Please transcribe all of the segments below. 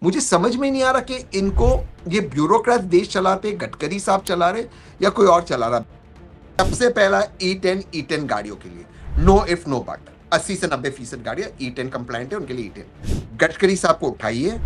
मुझे समझ में नहीं आ रहा कि इनको ये ब्यूरोक्रेट देश चलाते गडकरी साहब चला रहे या कोई और चला रहा। सबसे पहला E10 गाड़ियों के लिए नो इफ नो बट 80 से 90% गाड़ियां E10 कंप्लायंट है, उनके लिए E10। गडकरी साहब को उठाइए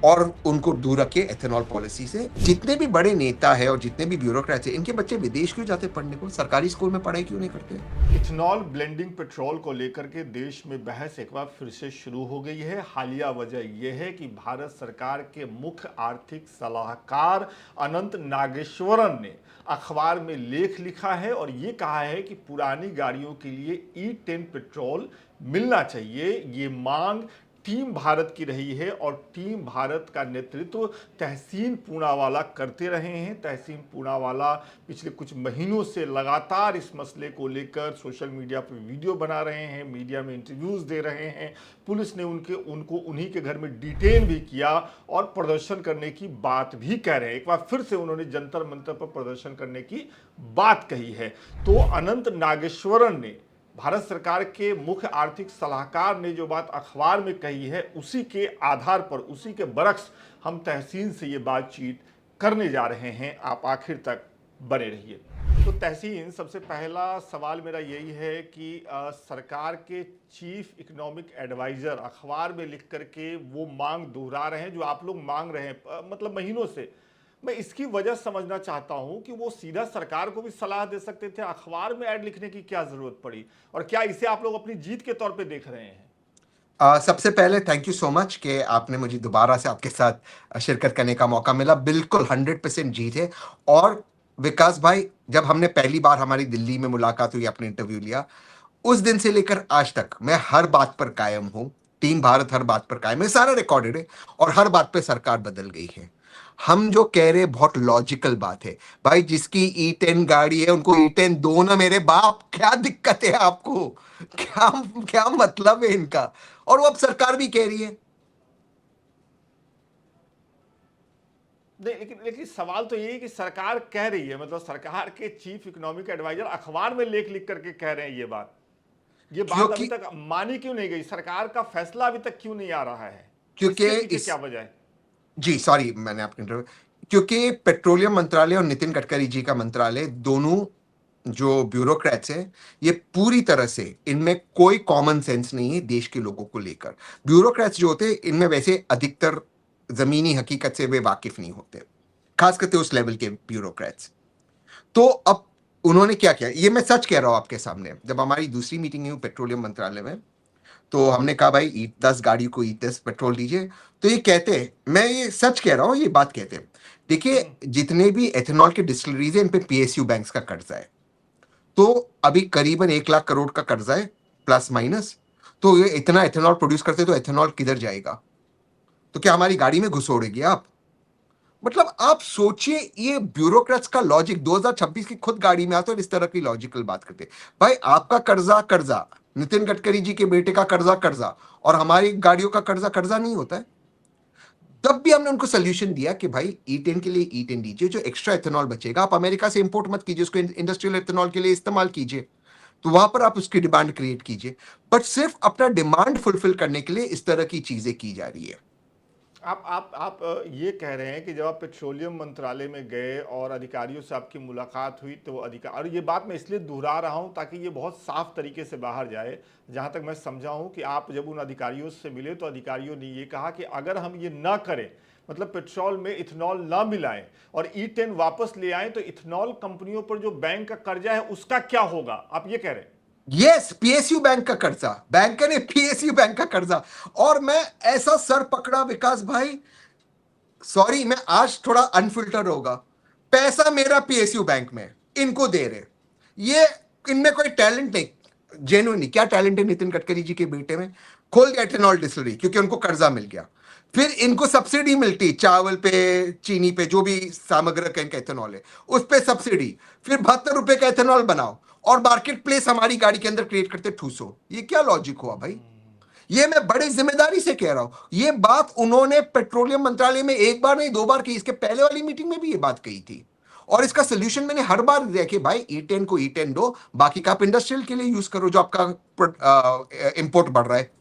और उनको दूर रखिए एथेनॉल पॉलिसी से। जितने भी बड़े नेता है और जितने भी ब्यूरोक्रेट्स हैं, इनके बच्चे विदेश क्यों जाते पढ़ने को, सरकारी स्कूल में पढ़ाई क्यों नहीं करते? इथेनॉल ब्लेंडिंग पेट्रोल को लेकर के देश में बहस एक बार फिर से शुरू हो गई है। हालिया वजह यह है कि भारत सरकार के मुख्य आर्थिक सलाहकार अनंत नागेश्वरन ने अखबार में लेख लिखा है और ये कहा है कि पुरानी गाड़ियों के लिए E10 पेट्रोल मिलना चाहिए। ये मांग टीम भारत की रही है और टीम भारत का नेतृत्व तहसीन पूनावाला करते रहे हैं। तहसीन पूनावाला पिछले कुछ महीनों से लगातार इस मसले को लेकर सोशल मीडिया पर वीडियो बना रहे हैं, मीडिया में इंटरव्यूज दे रहे हैं। पुलिस ने उनको उन्हीं के घर में डिटेन भी किया और प्रदर्शन करने की बात भी कह रहे हैं। एक बार फिर से उन्होंने जंतर मंतर पर प्रदर्शन करने की बात कही है। तो अनंत नागेश्वरन ने, भारत सरकार के मुख्य आर्थिक सलाहकार ने जो बात अखबार में कही है, उसी के आधार पर, उसी के बरक्स हम तहसीन से ये बातचीत करने जा रहे हैं। आप आखिर तक बने रहिए। तो तहसीन, सबसे पहला सवाल मेरा यही है कि सरकार के चीफ इकोनॉमिक एडवाइजर अखबार में लिख करके वो मांग दोहरा रहे हैं जो आप लोग मांग रहे हैं मतलब महीनों से। मैं इसकी वजह समझना चाहता हूं कि वो सीधा सरकार को भी सलाह दे सकते थे, अखबार में ऐड लिखने की क्या जरूरत पड़ी, और क्या इसे आप लोग अपनी जीत के तौर पे देख रहे हैं? सबसे पहले थैंक यू सो मच कि आपने मुझे दोबारा से आपके साथ शिरकत करने का मौका मिला। बिल्कुल 100% जीत है। और विकास भाई, जब हमने पहली बार हमारी दिल्ली में मुलाकात हुई, आपने इंटरव्यू लिया, उस दिन से लेकर आज तक मैं हर बात पर कायम हूं। टीम भारत हर बात पर कायम है, सारा रिकॉर्डेड है। और हर बात पे सरकार बदल गई है। हम जो कह रहे हैं बहुत लॉजिकल बात है भाई। जिसकी E10 गाड़ी है उनको E10 दो ना मेरे बाप, क्या दिक्कत है आपको? क्या क्या मतलब है इनका? और वो अब सरकार भी कह रही है। नहीं, लेकिन सवाल तो ये है कि सरकार कह रही है, मतलब सरकार के चीफ इकोनॉमिक एडवाइजर अखबार में लेख लिख करके कह रहे हैं ये बात अभी क्योंकि तक मानी क्यों नहीं गई? सरकार का फैसला अभी तक क्यों नहीं आ रहा है? क्योंकि इसके पीछे इस क्या वजह है? जी सॉरी, मैंने आपके इंटरव्यू, क्योंकि पेट्रोलियम मंत्रालय और नितिन गडकरी जी का मंत्रालय दोनों जो ब्यूरोक्रेट्स हैं, ये पूरी तरह से, इनमें कोई कॉमन सेंस नहीं है देश के लोगों को लेकर। ब्यूरोक्रेट्स जो होते हैं, इनमें वैसे अधिकतर जमीनी हकीकत से वे वाकिफ नहीं होते, खास करके उस लेवल के ब्यूरोक्रेट्स। तो अब उन्होंने क्या किया, ये मैं सच कह रहा हूं आपके सामने। जब हमारी दूसरी मीटिंग हुई पेट्रोलियम मंत्रालय में, तो हमने कहा भाई 10 गाड़ी को E10 पेट्रोल दीजिए। तो ये कहते हैं, मैं ये सच कह रहा हूं, ये बात कहते हैं, देखिए जितने भी एथेनॉल के डिस्टिलरीज है, इन पे PSU बैंक्स का कर्जा है। तो अभी करीबन 1 लाख करोड़ का कर्जा है, प्लस माइनस। तो ये इतना एथेनॉल प्रोड्यूस करते तो एथेनॉल किधर जाएगा? तो क्या हमारी गाड़ी में घुसोड़ेगी आप? मतलब आप सोचिए, ये ब्यूरोक्रेट्स का लॉजिक 2026 की खुद गाड़ी में आते और इस तरह की लॉजिकल बात करते। भाई आपका कर्जा कर्जा, नितिन गडकरी जी के बेटे का कर्जा कर्जा, और हमारी गाड़ियों का कर्जा कर्जा नहीं होता है। तब भी हमने उनको सोल्यूशन दिया कि भाई E10 के लिए E10 दीजिए, जो एक्स्ट्रा एथेनॉल बचेगा आप अमेरिका से इंपोर्ट मत कीजिए, उसको इंडस्ट्रियल एथेनॉल के लिए इस्तेमाल कीजिए। तो वहां पर आप उसकी डिमांड क्रिएट कीजिए। बट सिर्फ अपना डिमांड फुलफिल करने के लिए इस तरह की चीजें की जा रही है। आप ये कह रहे हैं कि जब आप पेट्रोलियम मंत्रालय में गए और अधिकारियों से आपकी मुलाकात हुई, तो वो अधिकार, और ये बात मैं इसलिए दोहरा रहा हूं ताकि ये बहुत साफ तरीके से बाहर जाए। जहां तक मैं समझा हूं कि आप जब उन अधिकारियों से मिले तो अधिकारियों ने ये कहा कि अगर हम ये ना करें, मतलब पेट्रोल में इथेनॉल ना मिलाएं और E10 वापस ले आएं, तो इथेनॉल कंपनियों पर जो बैंक का कर्जा है उसका क्या होगा? आप ये कह रहे हैं? यस, PSU बैंक का कर्जा, बैंक का नहीं, PSU बैंक का कर्जा। और मैं ऐसा सर पकड़ा विकास भाई, सॉरी मैं आज थोड़ा अनफिल्टर होगा, पैसा मेरा PSU बैंक में, इनको दे रहे। ये इनमें कोई टैलेंट नहीं, जेन्युइनली क्या टैलेंट है नितिन गडकरी जी के बेटे में? खोल दिया एथेनॉल डिस्टिलरी क्योंकि उनको कर्जा मिल गया। फिर इनको सब्सिडी मिलती चावल पे, चीनी पे, जो भी सामग्री का एथेनॉल है उस पे सब्सिडी। फिर 72 रुपए का एथेनॉल बनाओ और मार्केट प्लेस हमारी गाड़ी के अंदर क्रिएट करते ठूसो। ये क्या लॉजिक हुआ भाई? ये मैं बड़े जिम्मेदारी से कह रहा हूं। ये बात उन्होंने पेट्रोलियम मंत्रालय में एक बार नहीं 2 बार की, इसके पहले वाली मीटिंग में भी ये बात कही थी। और इसका सोल्यूशन मैंने हर बार दिया कि भाई E10 को E10 दो, बाकी का आप इंडस्ट्रियल के लिए यूज करो जो आपका इंपोर्ट बढ़ रहा है।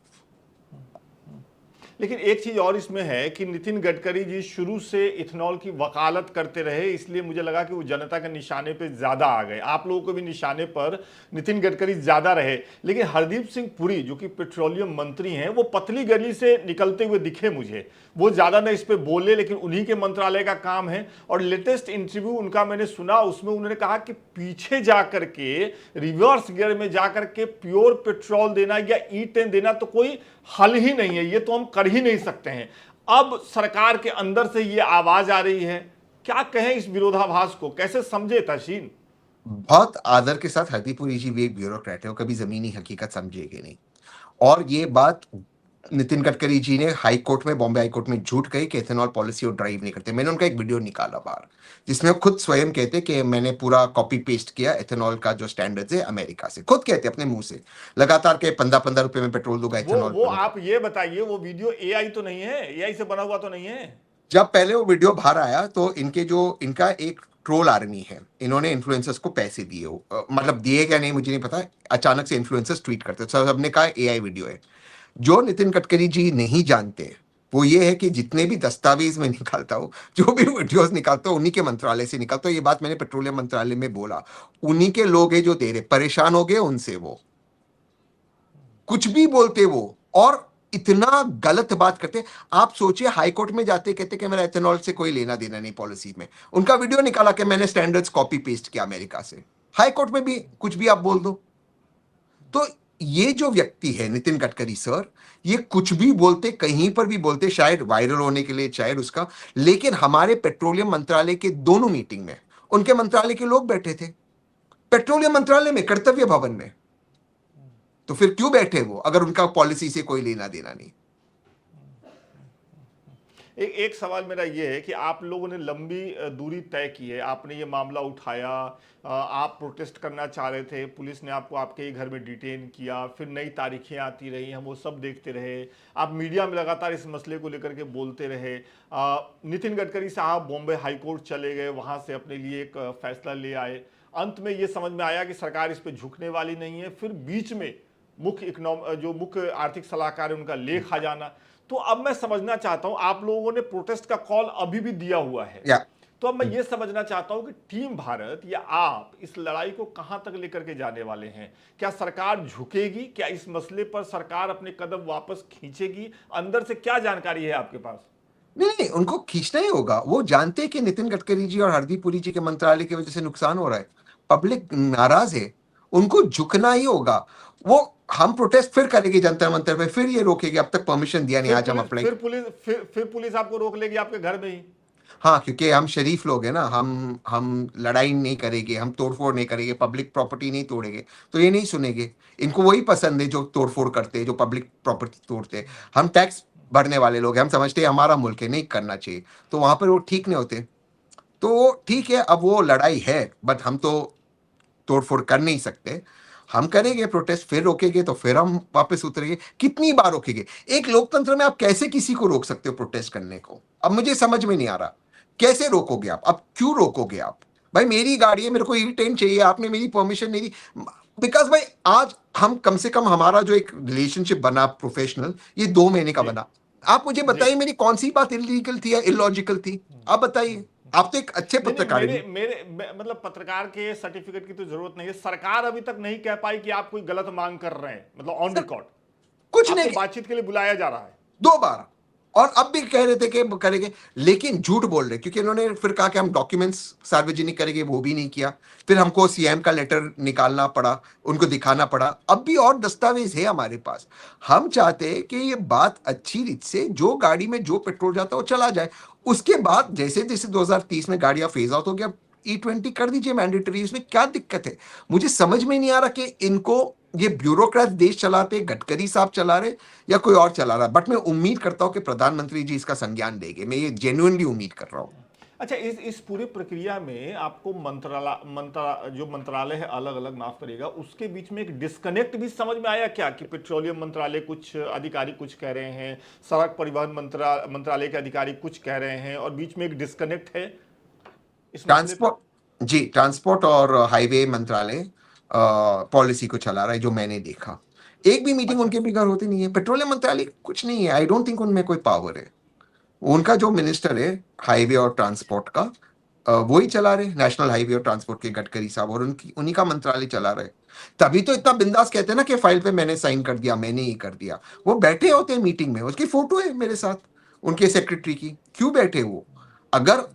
लेकिन एक चीज और इसमें है कि नितिन गडकरी जी शुरू से इथेनॉल की वकालत करते रहे, इसलिए मुझे लगा कि वो जनता के निशाने पे ज्यादा आ गए। आप लोगों को भी निशाने पर नितिन गडकरी ज्यादा रहे, लेकिन हरदीप सिंह पुरी जो कि पेट्रोलियम मंत्री हैं, वो पतली गली से निकलते हुए दिखे मुझे। वो ज्यादा न इस पे बोले, लेकिन उन्हीं के मंत्रालय का काम है। और लेटेस्ट इंटरव्यू उनका मैंने सुना, उसमें उन्होंने कहा कि पीछे जाकर के रिवर्स गियर में जाकर के प्योर पेट्रोल देना या ई10 देना तो कोई हल ही नहीं है, ये तो हम कर ही नहीं सकते हैं। अब सरकार के अंदर से ये आवाज आ रही है, क्या कहें इस विरोधाभास को, कैसे समझे तहसीन? बहुत आदर के साथ हरदीप पुरी जी भी एक ब्यूरोक्रेट है, वो कभी जमीनी हकीकत समझेंगे नहीं। और ये बात नितिन गडकरी जी ने हाई कोर्ट में, बॉम्बे हाई कोर्ट में झूठ कही कि इथेनॉल पॉलिसी वो ड्राइव नहीं करते। मैंने उनका एक वीडियो निकाला बाहर, जिसमें वो खुद स्वयं कहते कि मैंने पूरा कॉपी पेस्ट किया इथेनॉल का जो स्टैंडर्ड्स है अमेरिका से। खुद कहते अपने मुंह से, लगातार के 15-15 रुपए में पेट्रोल दूंगा इथेनॉल वो पर। आप ये बताइए, वो वीडियो एआई तो नहीं है, एआई से बना हुआ तो नहीं है? जब पहले वो वीडियो बाहर आया तो इनका एक ट्रोल आर्मी है, इन्होंने इन्फ्लुएंसर्स को पैसे दिए मतलब दिए क्या नहीं मुझे नहीं पता, अचानक से इन्फ्लुएंसर्स ट्वीट करते, सबने कहा एआई वीडियो है। जो नितिन गडकरी जी नहीं जानते वो ये है कि जितने भी दस्तावेज में निकालता हूं, जो भी वीडियोस निकालता हूं, उन्हीं के मंत्रालय से निकालता हूं। ये बात मैंने पेट्रोलियम मंत्रालय में बोला, उन्हीं के लोग हैं जो दे रहे, परेशान हो गए उनसे, वो कुछ भी बोलते वो, और इतना गलत बात करते। आप सोचिए, हाईकोर्ट में जाते कहते कि मेरा इथेनॉल से कोई लेना देना नहीं पॉलिसी में, उनका वीडियो निकाला कि मैंने स्टैंडर्ड्स कॉपी पेस्ट किया अमेरिका से। हाईकोर्ट में भी कुछ भी आप बोल दो। तो ये जो व्यक्ति है नितिन गडकरी सर, ये कुछ भी बोलते, कहीं पर भी बोलते, शायद वायरल होने के लिए, शायद उसका। लेकिन हमारे पेट्रोलियम मंत्रालय के दोनों मीटिंग में उनके मंत्रालय के लोग बैठे थे, पेट्रोलियम मंत्रालय में, कर्तव्य भवन में। तो फिर क्यों बैठे वो, अगर उनका पॉलिसी से कोई लेना देना नहीं? एक सवाल मेरा ये है कि आप लोगों ने लंबी दूरी तय की है, आपने ये मामला उठाया, आप प्रोटेस्ट करना चाह रहे थे, पुलिस ने आपको आपके ही घर में डिटेन किया, फिर नई तारीखें आती रही, हम वो सब देखते रहे, आप मीडिया में लगातार इस मसले को लेकर के बोलते रहे। नितिन गडकरी साहब बॉम्बे हाई कोर्ट चले गए, वहाँ से अपने लिए एक फैसला ले आए। अंत में ये समझ में आया कि सरकार इस पर झुकने वाली नहीं है। फिर बीच में जो मुख्य आर्थिक सलाहकार है, उनका लेख आ जाना। तो अब मैं समझना चाहता हूं, आप लोगों ने प्रोटेस्ट का कॉल अभी भी दिया हुआ है, या तो अब मैं ये समझना चाहता हूं कि टीम भारत या आप इस लड़ाई को कहां तक लेकर के जाने वाले हैं? क्या सरकार झुकेगी? क्या इस मसले पर सरकार अपने कदम वापस खींचेगी? अंदर से क्या जानकारी है आपके पास? नहीं नहीं, उनको खींचना ही होगा। वो जानते हैं कि नितिन गडकरी जी और हरदीप पुरी जी के मंत्रालय की वजह से नुकसान हो रहा है, पब्लिक नाराज है, उनको झुकना ही होगा। वो हम प्रोटेस्ट फिर करेंगे जंतर मंतर पे, फिर ये रोकेंगे, अब तक परमिशन दिया नहीं, आज हम अप्लाई। फिर पुलिस आपको रोक लेगी आपके घर में ही? हाँ, क्योंकि हम शरीफ लोग हैं ना, हम लड़ाई नहीं करेंगे, हम तोड़फोड़ नहीं करेंगे, पब्लिक प्रॉपर्टी नहीं तोड़ेंगे, तो ये नहीं सुनेंगे। इनको वही पसंद है जो तोड़फोड़ करते हैं, जो पब्लिक प्रॉपर्टी तोड़ते हैं। हम टैक्स भरने वाले लोग हैं, हम समझते हैं हमारा मुल्क है, नहीं करना चाहिए, तो वहां पर वो ठीक नहीं होते। तो ठीक है, अब वो लड़ाई है, बट हम तो तोड़फोड़ कर नहीं सकते। हम करेंगे प्रोटेस्ट, फिर रोकेंगे तो फिर हम वापस उतरेंगे। कितनी बार रोकेंगे? एक लोकतंत्र में आप कैसे किसी को रोक सकते हो प्रोटेस्ट करने को? अब मुझे समझ में नहीं आ रहा, कैसे रोकोगे आप? अब क्यों रोकोगे आप? भाई मेरी गाड़ी है, मेरे को ई10 चाहिए, आपने मेरी परमिशन नहीं दी। बिकॉज भाई आज हम कम से कम, हमारा जो एक रिलेशनशिप बना प्रोफेशनल, ये 2 महीने का जी बना। आप मुझे जी। बताइए मेरी कौन सी बात इलीगल थी या इलॉजिकल थी? आप बताइए, आप तो एक अच्छे नहीं नहीं, पत्रकार हैं। मतलब पत्रकार के सर्टिफिकेट की तो जरूरत नहीं है। सरकार अभी तक नहीं कह पाई कि आप कोई गलत मांग कर रहे हैं, मतलब ऑन सर रिकॉर्ड कुछ आपको नहीं, बातचीत के लिए बुलाया जा रहा है। 2 बार, और अब भी कह रहे थे कि करेंगे, लेकिन झूठ बोल रहे, क्योंकि इन्होंने फिर कहा कि हम डॉक्यूमेंट्स सार्वजनिक करेंगे, वो भी नहीं किया। फिर हमको सीएम का लेटर निकालना पड़ा, उनको दिखाना पड़ा। अब भी और दस्तावेज है हमारे पास। हम चाहते हैं कि ये बात अच्छी रीत से, जो गाड़ी में जो पेट्रोल जाता है वो चला जाए। उसके बाद जैसे जैसे 2030 में गाड़ियां फेज आउट हो गया, ई20 कर दीजिए मैंडेटरी, इसमें क्या दिक्कत है? मुझे समझ में नहीं आ रहा कि इनको, ये ब्यूरोक्रेट देश चलाते, गडकरी साहब चला रहे या कोई और चला रहा है। बट मैं उम्मीद करता हूं कि प्रधानमंत्री जी इसका संज्ञान लेंगे, मैं ये जेन्युइनली उम्मीद कर रहा हूं। अच्छा, इस पूरी प्रक्रिया में आपको जो मंत्रालय है अलग अलग, माफ करिएगा, उसके बीच में एक डिस्कनेक्ट भी समझ में आया क्या? कि पेट्रोलियम मंत्रालय कुछ अधिकारी कुछ कह रहे हैं, सड़क परिवहन मंत्रालय के अधिकारी कुछ कह रहे हैं, और बीच में एक डिस्कनेक्ट है इस मसले पर? ट्रांसपोर्ट, जी ट्रांसपोर्ट और हाईवे मंत्रालय पॉलिसी को चला रहा है, जो मैंने देखा। एक भी मीटिंग अच्छा। उनके भी घर होती नहीं है। पेट्रोलियम मंत्रालय कुछ नहीं है, आई डोंट थिंक उनमें कोई पावर है। उनका जो मिनिस्टर है हाईवे और ट्रांसपोर्ट का, वो ही चला रहे, नेशनल हाईवे और ट्रांसपोर्ट के गडकरी साहब, और उनकी उन्हीं का मंत्रालय चला रहे। तभी तो इतना बिंदास कहते हैं ना कि फाइल पे मैंने साइन कर दिया, मैंने ही कर दिया। वो बैठे होते हैं मीटिंग में, उसकी फोटो है मेरे साथ, उनके सेक्रेटरी की। क्यों बैठे वो? अगर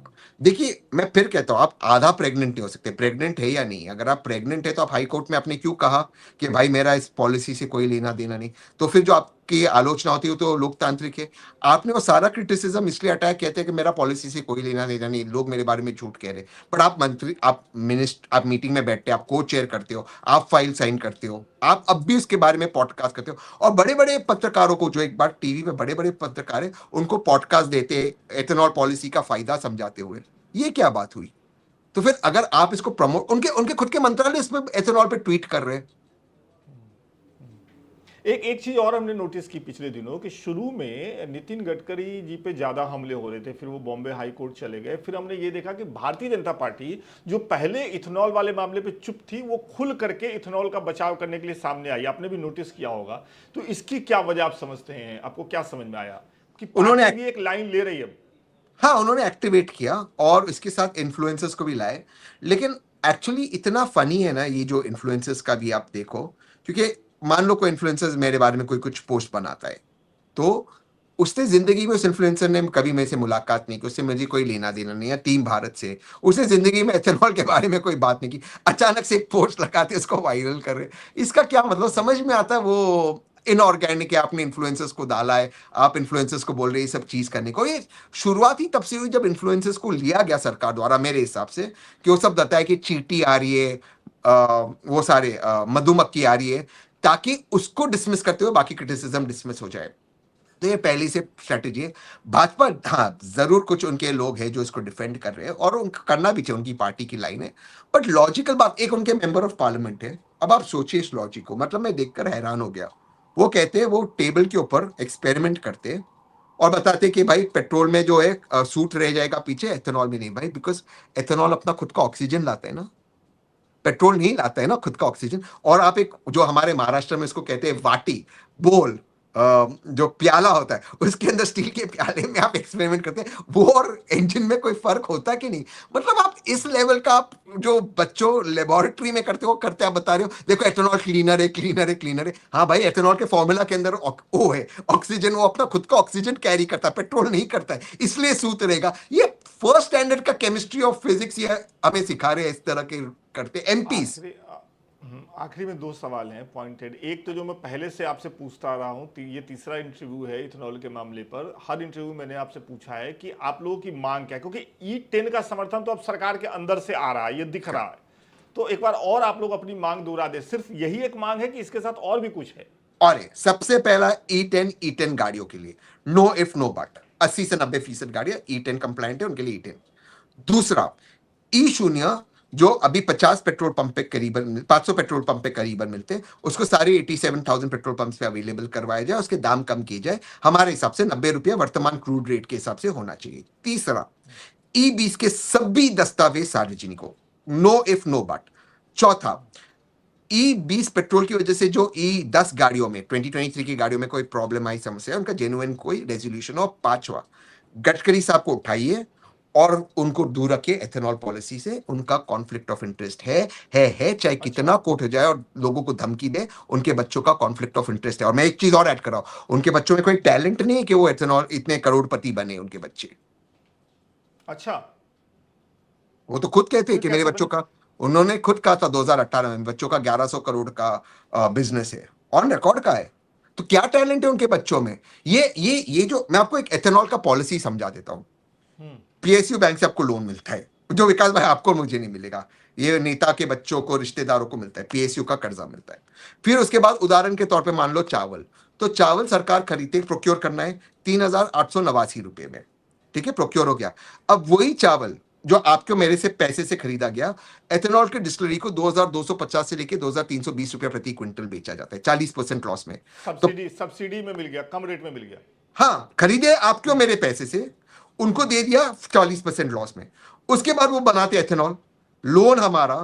देखिए, मैं फिर कहता हूं, आप आधा प्रेग्नेंट नहीं हो सकते। प्रेग्नेंट है या नहीं, अगर आप प्रेग्नेंट है तो आप हाई कोर्ट में आपने क्यों कहा कि भाई मेरा इस पॉलिसी से कोई लेना देना नहीं? तो फिर जो आपकी आलोचना होती है तो लोकतांत्रिक है। आपने वो सारा क्रिटिसिज्म इसलिए हटाया, कहते हैं कि मेरा पॉलिसी से कोई लेना देना नहीं, लोग मेरे बारे में झूठ कह रहे। पर आप मंत्री, आप मिनिस्टर, आप मीटिंग में बैठते, आप को चेयर करते हो, आप फाइल साइन करते हो, आप अब भी उसके बारे में पॉडकास्ट करते हो। और बड़े बड़े पत्रकारों को, जो एक बार टीवी पे बड़े बड़े पत्रकार है, उनको पॉडकास्ट देते एथेनॉल पॉलिसी का फायदा समझाते हुए। ये क्या बात हुई? तो फिर अगर आप इसको प्रमोट, उनके उनके खुद के मंत्रालय इसमें एथेनॉल पे ट्वीट कर रहे हैं। एक एक चीज और हमने नोटिस की पिछले दिनों कि शुरू में नितिन गडकरी जी पे ज्यादा हमले हो रहे थे, फिर वो बॉम्बे हाई कोर्ट चले गए। फिर हमने ये देखा कि भारतीय जनता पार्टी जो पहले इथेनॉल वाले मामले पे चुप थी, वो खुल करके इथेनॉल का बचाव करने के लिए सामने आई। आपने भी नोटिस किया होगा। तो इसकी क्या वजह आप समझते हैं? आपको क्या समझ में आया कि उन्होंने पार्टी भी एक लाइन ले रही है? हाँ, उन्होंने एक्टिवेट किया और इसके साथ इन्फ्लुएंसर्स को भी लाए। लेकिन एक्चुअली इतना फनी है ना ये जो इन्फ्लुएंसर्स का भी आप देखो, क्योंकि मान लो कोई इन्फ्लुएंसर्स मेरे बारे में कोई कुछ पोस्ट बनाता है, तो उसने जिंदगी में, उस इन्फ्लुएंसर ने कभी मेरे से मुलाकात नहीं की, उससे मुझे कोई लेना देना नहीं है, टीम भारत से। उसने जिंदगी में एथेनॉल के बारे में कोई बात नहीं की, अचानक से एक पोस्ट लगाते उसको वायरल कर रहे। इसका क्या मतलब? समझ में आता है वो इनऑर्गेनिक है, आपने इन्फ्लुएंसर्स को डाला है, आप इन्फ्लुएंसर्स को बोल रहे हैं ये सब चीज करने को। ये शुरुआत ही तब से हुई जब इन्फ्लुएंसर्स को लिया गया सरकार द्वारा, मेरे हिसाब से, कि वो सब बताया कि चींटी आ रही है, वो सारे मधुमक्खी आ रही है, ताकि उसको डिसमिस करते हुए बाकी क्रिटिसिज्म डिसमिस हो जाए। तो ये पहली से स्ट्रेटेजी है भाजपा। हाँ, जरूर कुछ उनके लोग हैं जो इसको डिफेंड कर रहे हैं, और उनको करना भी चाहिए, उनकी पार्टी की लाइन है। बट लॉजिकल बात, एक उनके मेंबर ऑफ पार्लियामेंट है, अब आप सोचिए इस लॉजिक को, मतलब मैं देखकर हैरान हो गया। वो कहते हैं, वो टेबल के ऊपर एक्सपेरिमेंट करते हैं और बताते हैं कि भाई पेट्रोल में जो है सूट रह जाएगा पीछे, एथेनॉल में नहीं भाई, बिकॉज एथेनॉल अपना खुद का ऑक्सीजन लाता है ना, पेट्रोल नहीं लाता है ना खुद का ऑक्सीजन। और आप एक, जो हमारे महाराष्ट्र में इसको कहते हैं वाटी, बोल, जो प्याला होता है, उसके अंदर स्टील के प्याले में आप एक्सपेरिमेंट करते हैं, वो और इंजन में कोई फर्क होता कि नहीं? मतलब आप इस लेवल का, आप जो बच्चों लेबोरेटरी में करते हो करते, आप बता रहे हो देखो एथेनॉल क्लीनर है, क्लीनर है, क्लीनर है। हाँ भाई, एथेनॉल के फॉर्मूला के अंदर वो है ऑक्सीजन, वो अपना खुद का ऑक्सीजन कैरी करता है, पेट्रोल नहीं करता है, इसलिए सूत रहेगा। ये फर्स्ट स्टैंडर्ड का केमिस्ट्री ऑफ फिजिक्स ये हमें सिखा रहे हैं, इस तरह के करते एमपीज। आखिरी में दो सवाल हैं पॉइंटेड। एक तो जो मैं पहले से आपसे पूछता आ रहा हूं, ये तीसरा इंटरव्यू है इथेनॉल के मामले पर। हर इंटरव्यू मैंने आपसे पूछा है कि आप लोगों की मांग क्या है, क्योंकि E10 का समर्थन तो अब सरकार के अंदर से आ रहा है, ये दिख रहा है। तो एक बार और आप लोग अपनी मांग दोहरा दे। सिर्फ यही एक मांग है कि इसके साथ और भी कुछ है? और सबसे पहला E10 गाड़ियों के लिए नो इफ नो बट, 80 से 90% गाड़ियां E10 कंप्लायंट है, उनके लिए E10। दूसरा, E0 जो अभी 50 पेट्रोल पंप पे करीबन, 500 पेट्रोल पंप पे करीबन मिलते हैं, उसको सारे 87,000 पेट्रोल पंप पे अवेलेबल करवाया जाए, उसके दाम कम किए जाए। हमारे हिसाब से 90 रुपया वर्तमान क्रूड रेट के हिसाब से होना चाहिए। तीसरा, E20 के सभी दस्तावेज सार्वजनिक हो, नो इफ नो बट। चौथा, E20 पेट्रोल की वजह से जो E10 गाड़ियों में, 2023 की गाड़ियों में कोई प्रॉब्लम आई, समस्या, उनका जेन्युइन कोई रेजोल्यूशन हो। पांचवा, गडकरी साहब को उठाइए और उनको दूर रखिए एथेनॉल पॉलिसी से। उनका कॉन्फ्लिक्ट ऑफ इंटरेस्ट है, चाहे अच्छा। कितना कोर्ट हो जाए और लोगों को धमकी दे, उनके बच्चों का कॉन्फ्लिक्ट ऑफ इंटरेस्ट है। और मैं एक चीज और ऐड कर रहा हूं, उनके बच्चों में कोई टैलेंट नहीं है कि वो एथेनॉल इतने करोड़पति बने, उनके बच्चे। अच्छा, वो तो खुद कहते हैं फिर कि मेरे कैसे बच्चों बने? का, उन्होंने खुद कहा था 2018 में, बच्चों का 1100 करोड़ का बिजनेस है, ऑन रिकॉर्ड का है। तो क्या टैलेंट है उनके बच्चों में? ये जो मैं आपको एक एथेनॉल का पॉलिसी समझा देता हूं। पीएसयू बैंक से आपको लोन मिलता है, जो विकास भाई आपको मुझे नहीं मिलेगा, ये नेता के बच्चों को, रिश्तेदारों को मिलता है, पीएसयू का कर्जा मिलता है। फिर उसके बाद उदाहरण के तौर पे मान लो चावल, तो चावल सरकार खरीदते, प्रोक्योर करना है 3,889 रुपए में, ठीक है, प्रोक्योर हो गया। अब वही चावल जो आपको मेरे से पैसे से खरीदा गया, एथेनॉल के डिस्टिलरी को 2,250 से लेके 2,320 रुपया प्रति क्विंटल बेचा जाता है, 40% लॉस में। तो सब्सिडी सब्सिडी में मिल गया, कम रेट में मिल गया। हाँ, खरीदे आपके मेरे पैसे से, उनको दे दिया 40% लॉस में। उसके बाद वो बनाते एथेनॉल, लोन हमारा,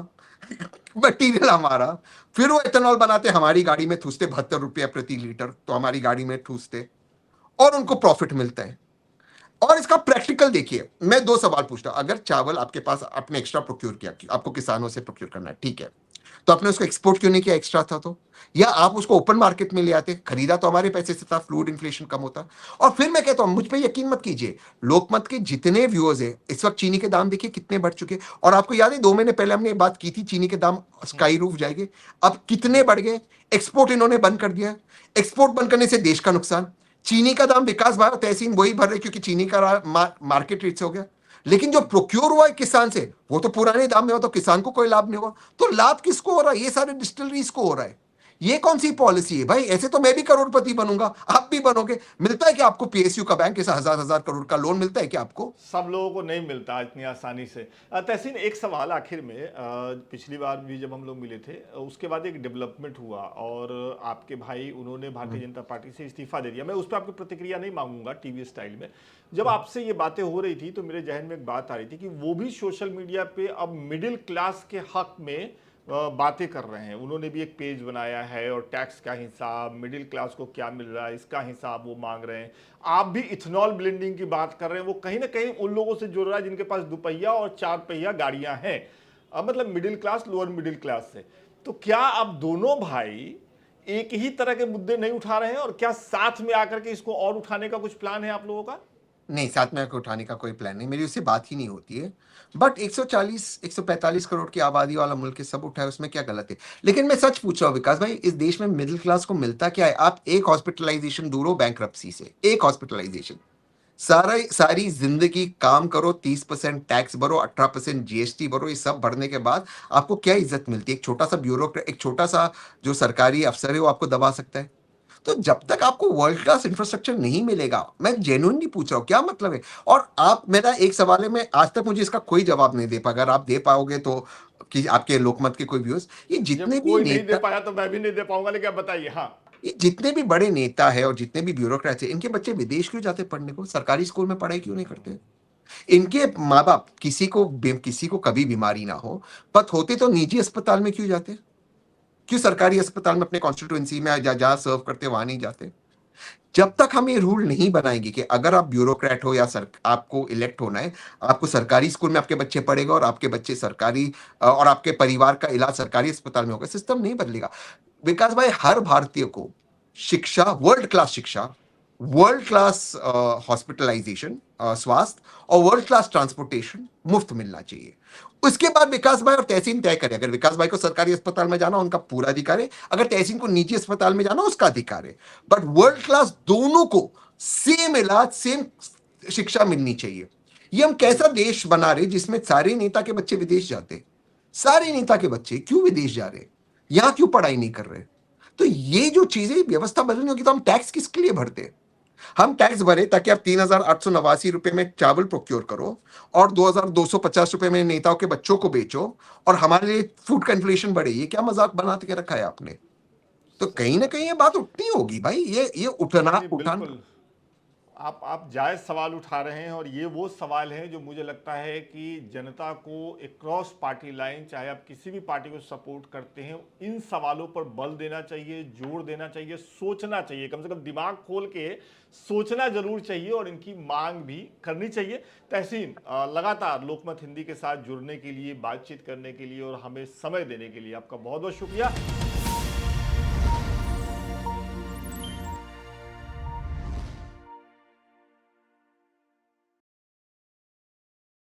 मटेरियल हमारा, फिर वो एथेनॉल बनाते, हमारी गाड़ी में ठूसते 72 रुपया प्रति लीटर, तो हमारी गाड़ी में ठूसते और उनको प्रॉफिट मिलता है। और इसका प्रैक्टिकल देखिए, मैं दो सवाल पूछता हूं, अगर चावल आपके पास आपने एक्स्ट्रा प्रोक्योर किया, आपको किसानों से प्रोक्योर करना है, ठीक है, तो आपने उसको एक्सपोर्ट क्यों नहीं किया एक्स्ट्रा था तो? या आप उसको ओपन मार्केट में ले आते, खरीदा तो हमारे पैसे से था, फ्लूइड इन्फ्लेशन कम होता। और फिर मैं कहता हूं, मुझ पे यकीन मत कीजिए, लोकमत के जितने व्यूअर्स हैं इस वक्त, चीनी के दाम देखिए कितने बढ़ चुके। और आपको याद है 2 महीने पहले हमने बात की थी चीनी के दाम स्काई रूफ जाएंगे, अब कितने बढ़ गए। एक्सपोर्ट इन्होंने बंद कर दिया, एक्सपोर्ट बंद करने से देश का नुकसान। चीनी का दाम विकास भाई और तहसीन वही भर रहे क्योंकि चीनी का मार्केट रेट से हो गया। लेकिन जो प्रोक्योर हुआ है किसान से, वो तो पुराने दाम में हो, तो किसान को कोई लाभ नहीं हुआ। तो लाभ किसको हो रहा है? ये सारे डिस्टिलरीज को हो रहा है। ये कौन सी पॉलिसी है भाई? ऐसे तो मैं भी करोड़पति बनूंगा, आप भी बनोगे। मिलता है कि आपको पीएसयू का बैंक ऐसा हजार हजार करोड़ का लोन मिलता है कि आपको? सब लोगों को नहीं मिलता इतनी आसानी से। तहसीन, एक सवाल आखिर में, पिछली बार भी जब हम लोग मिले थे, उसके बाद एक डेवलपमेंट हुआ और आपके भाई उन्होंने भारतीय जनता पार्टी से इस्तीफा दे दिया। मैं उस पर आपकी प्रतिक्रिया नहीं मांगूंगा टीवी स्टाइल में। जब आपसे ये बातें हो रही थी तो मेरे जहन में एक बात आ रही थी कि वो भी सोशल मीडिया पे अब मिडिल क्लास के हक में बातें कर रहे हैं। उन्होंने भी एक पेज बनाया है और टैक्स का हिसाब, मिडिल क्लास को क्या मिल रहा है इसका हिसाब वो मांग रहे हैं। आप भी इथेनॉल ब्लेंडिंग की बात कर रहे हैं, वो कहीं ना कहीं उन लोगों से जुड़ रहा है जिनके पास दुपहिया और 4 पहिया गाड़ियां हैं, मतलब middle class, lower middle class से। तो क्या अब दोनों भाई एक ही तरह के मुद्दे नहीं उठा रहे हैं, और क्या साथ में आकर के इसको और उठाने का कुछ प्लान है आप लोगों का? नहीं, साथ में आके उठाने का कोई प्लान नहीं, मेरी उससे बात ही नहीं होती है। बट 140 145 करोड़ की आबादी वाला मुल्क है, सब उठाए, उसमें क्या गलत है? लेकिन मैं सच पूछ रहा हूँ विकास भाई, इस देश में मिडिल क्लास को मिलता क्या है? आप एक हॉस्पिटलाइजेशन दूर हो बैंक्रप्सी से, एक हॉस्पिटलाइजेशन, सारी जिंदगी काम करो, 30% टैक्स भरो, 18% जीएसटी भरो, ये सब भरने के बाद आपको क्या इज्जत मिलती है? एक छोटा सा ब्यूरोक्रेट, एक छोटा सा जो सरकारी अफसर है वो आपको दबा सकता है। तो जब तक आपको वर्ल्ड क्लास इंफ्रास्ट्रक्चर नहीं मिलेगा, मैं जेन्युइनली पूछ रहा हूं, क्या मतलब है? और आप, मेरा एक सवाल है, मैं आज तक मुझे इसका कोई जवाब नहीं दे पा, अगर आप दे पाओगे तो, कि आपके लोकमत के कोई व्यूअर्स, ये जब जितने भी कोई नहीं दे नेता, पाया तो मैं भी नहीं दे पाऊंगा, लेकिन आप बताइए। हाँ। ये जितने भी बड़े नेता है और जितने भी ब्यूरोक्रेट्स है, इनके बच्चे विदेश क्यों जाते पढ़ने को? सरकारी स्कूल में पढ़ाई क्यों नहीं करते? इनके माँ बाप, किसी को कभी बीमारी ना हो, पत होते तो निजी अस्पताल में क्यों जाते? क्यों सरकारी अस्पताल में अपने कॉन्स्टिट्यूएंसी में जहां सर्व करते वहां नहीं जाते? जब तक हम ये रूल नहीं बनाएंगे कि अगर आप ब्यूरोक्रेट हो या आपको इलेक्ट होना है, आपको सरकारी स्कूल में आपके बच्चे पढ़ेगा और आपके बच्चे सरकारी, और आपके परिवार का इलाज सरकारी अस्पताल में होगा, सिस्टम नहीं बदलेगा। विकास भाई, हर भारतीय को शिक्षा, वर्ल्ड क्लास शिक्षा, वर्ल्ड क्लास हॉस्पिटलाइजेशन, स्वास्थ्य, और वर्ल्ड क्लास ट्रांसपोर्टेशन मुफ्त मिलना चाहिए। उसके बाद विकास भाई और तहसीन तय करे, अगर विकास भाई को सरकारी अस्पताल में जाना उनका पूरा अधिकार है, अगर तहसीन को निजी अस्पताल में जाना उसका अधिकार है। बट वर्ल्ड क्लास दोनों को सेम इलाज, सेम शिक्षा मिलनी चाहिए। ये हम कैसा देश बना रहे जिसमें सारे नेता के बच्चे विदेश जाते? सारे नेता के बच्चे क्यों विदेश जा रहे? यहां क्यों पढ़ाई नहीं कर रहे? तो ये जो चीजें, व्यवस्था बदलनी होगी, तो हम टैक्स किसके लिए भरते हैं? हम टैक्स भरे ताकि आप 3,889 रुपए में चावल प्रोक्योर करो और 2,250 रुपए में नेताओं के बच्चों को बेचो, और हमारे लिए फूड का इन्फ्लेशन बढ़े। ये क्या मजाक बना के रखा है आपने? तो कहीं ना कहीं ये बात उठनी होगी भाई, ये उठना नहीं, उठाना। बिल्कुल। आप जायज़ सवाल उठा रहे हैं, और ये वो सवाल हैं जो मुझे लगता है कि जनता को क्रॉस पार्टी लाइन, चाहे आप किसी भी पार्टी को सपोर्ट करते हैं, इन सवालों पर बल देना चाहिए, जोर देना चाहिए, सोचना चाहिए, कम से कम दिमाग खोल के सोचना जरूर चाहिए और इनकी मांग भी करनी चाहिए। तहसीन, लगातार लोकमत हिंदी के साथ जुड़ने के लिए, बातचीत करने के लिए और हमें समय देने के लिए आपका बहुत बहुत शुक्रिया।